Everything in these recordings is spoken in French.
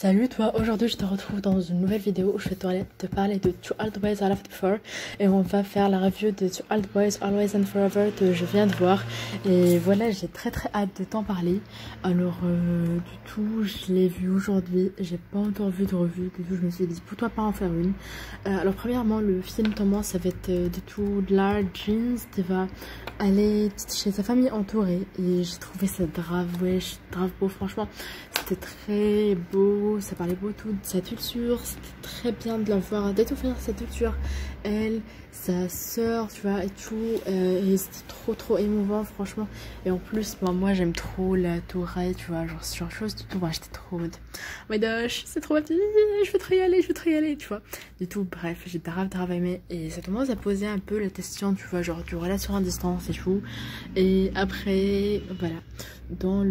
Salut toi, aujourd'hui je te retrouve dans une nouvelle vidéo où je vais te parler de To All the Boys I Loved Before et on va faire la review de To All the Boys Always and Forever que je viens de voir et voilà, j'ai très hâte de t'en parler. Alors du tout, je l'ai vu aujourd'hui, j'ai pas encore vu de revue, du tout je me suis dit pourquoi pas en faire une. Alors premièrement, le film commence avec du tout de Lara Jeans qui va aller chez sa famille entourée et j'ai trouvé ça grave beau, franchement c'était très beau, ça parlait beaucoup de sa culture, c'était très bien de la voir d'étouffer sa culture, elle, sa sœur, tu vois, et tout, et c'était trop émouvant franchement. Et en plus moi j'aime trop la tourelle, tu vois, genre ce genre de choses, du tout, moi j'étais trop oh my gosh, c'est trop bien, je veux trop y aller, tu vois, du tout. Bref, j'ai grave aimé et ça commence à poser un peu la question, tu vois, genre du relation à distance et tout. Et après voilà, dans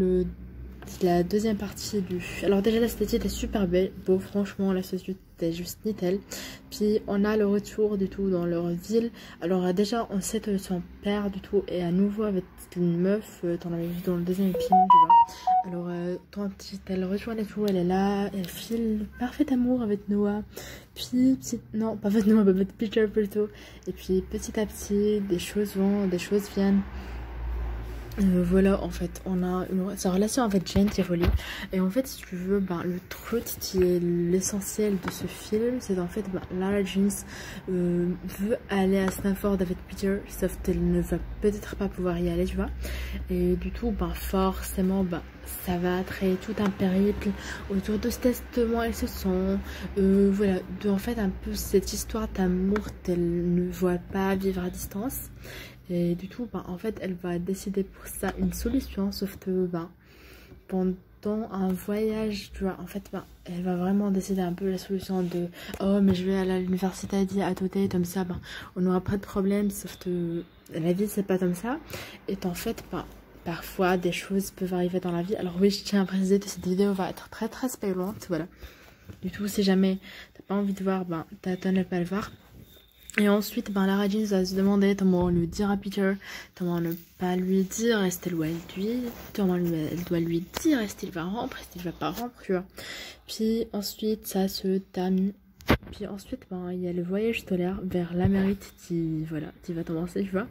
la deuxième partie du... Alors déjà la statue était super beau, franchement la statue était juste nickel. Puis on a le retour du tout dans leur ville. Alors déjà on sait que son père du tout est à nouveau avec une meuf, t'en avais vu dans le deuxième film, tu vois. Alors quand elle rejoint et tout, elle est là, elle file parfait amour avec Noah. Puis non pas avec Noah, mais avec Peter plutôt. Et puis petit à petit des choses vont, des choses viennent. Voilà, en fait on a sa relation avec Jane qui évolue et en fait si tu veux le truc qui est l'essentiel de ce film, c'est en fait Lara Jeans veut aller à Stanford avec Peter, sauf qu'elle ne va peut-être pas pouvoir y aller, tu vois, et du tout forcément ça va créer tout un périple autour de ce testament et ce son, voilà, en fait un peu cette histoire d'amour qu'elle ne voit pas vivre à distance. Et du tout, en fait, elle va décider pour ça une solution, sauf que pendant un voyage, tu vois, en fait, elle va vraiment décider un peu la solution de oh, mais je vais aller à l'université à côté, comme ça, on n'aura pas de problème, sauf que la vie, c'est pas comme ça. Et en fait, parfois, des choses peuvent arriver dans la vie. Alors, oui, je tiens à préciser que cette vidéo va être très spoilante, voilà. Du tout, si jamais t'as pas envie de voir, t'as ne pas le voir. Et ensuite, Lara Jeans va se demander comment le dire à Peter, comment ne pas lui dire, est-ce qu'elle doit elle doit lui dire, est-ce qu'il va rompre, est-ce qu'il va pas rompre, tu vois. Puis ensuite, ça se termine. Puis ensuite, il y a le voyage scolaire vers l'Amérique qui va commencer, tu vois.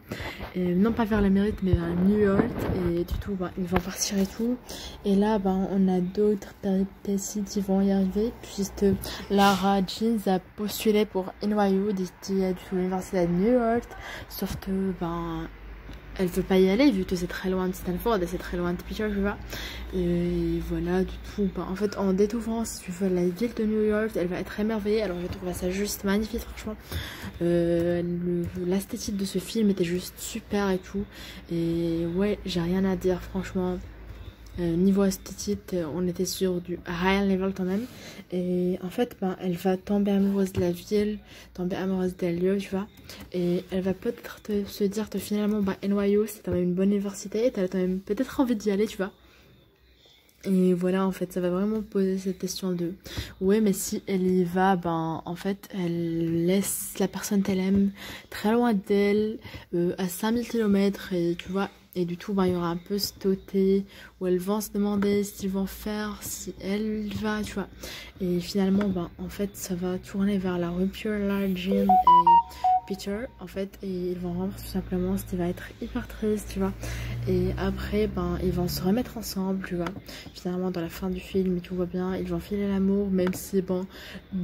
Et non pas vers l'Amérique, mais vers New York. Et du tout, ils vont partir et tout. Et là, on a d'autres péripéties qui vont y arriver, puisque Lara Jeans a postulé pour NYU, l'université de New York. Sauf que, elle veut pas y aller vu que c'est très loin de Stanford et c'est très loin de Peter, tu vois. Et voilà, du tout. En fait, en découvrant, si tu veux, la ville de New York, elle va être émerveillée. Alors, je trouve ça juste magnifique, franchement. L'esthétique de ce film était juste super et tout. Et ouais, j'ai rien à dire, franchement. Niveau esthétique, on était sur du high level quand même. Et en fait, elle va tomber amoureuse de la ville, tomber amoureuse des lieux, tu vois. Et elle va peut-être se dire que finalement, NYU, c'est quand même une bonne université. Et t'as quand même peut-être envie d'y aller, tu vois. Et voilà, en fait, ça va vraiment poser cette question de ouais, mais si elle y va, en fait, elle laisse la personne qu'elle aime très loin d'elle, à 5000 km, et tu vois. Et du tout, il y aura un peu ce côté où elles vont se demander ce qu'ils vont faire, si elle va, tu vois. Et finalement, en fait, ça va tourner vers la rupture, Lara Jean et Peter, en fait. Et ils vont rompre tout simplement, ce qui va être hyper triste, tu vois. Et après, ils vont se remettre ensemble, tu vois. Finalement, dans la fin du film, tout va bien, ils vont filer l'amour, même si,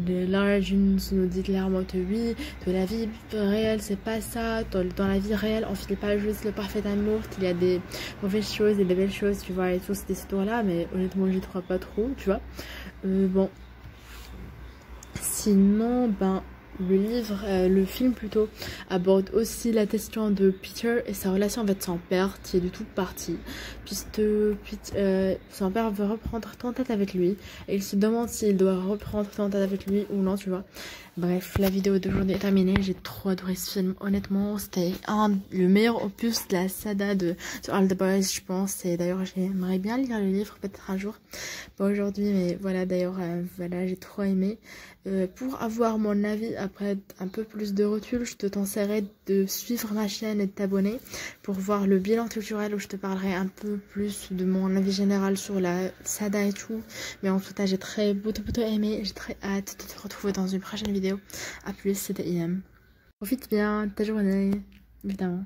Lara Jean nous dit clairement que oui, que la vie réelle, c'est pas ça. Dans la vie réelle, on file pas juste le parfait amour, qu'il y a des mauvaises choses et des belles choses, tu vois, et tout cette histoire-là, mais honnêtement, j'y crois pas trop, tu vois. Sinon, le film plutôt aborde aussi la question de Peter et sa relation avec son père qui est du tout parti, puisque son père veut reprendre contact avec lui et il se demande s'il doit reprendre contact avec lui ou non, tu vois. Bref, la vidéo d'aujourd'hui est terminée, j'ai trop adoré ce film, honnêtement c'était le meilleur opus de la saga de All the Boys, je pense, et d'ailleurs j'aimerais bien lire le livre peut-être un jour, pas aujourd'hui, mais voilà, d'ailleurs voilà, j'ai trop aimé. Pour avoir mon avis à après un peu plus de recul, je te conseillerais de suivre ma chaîne et de t'abonner pour voir le bilan culturel où je te parlerai un peu plus de mon avis général sur la Sada et tout. Mais en tout cas, j'ai très beaucoup aimé, j'ai très hâte de te retrouver dans une prochaine vidéo. A plus, c'était IM. Profite bien de ta journée, évidemment.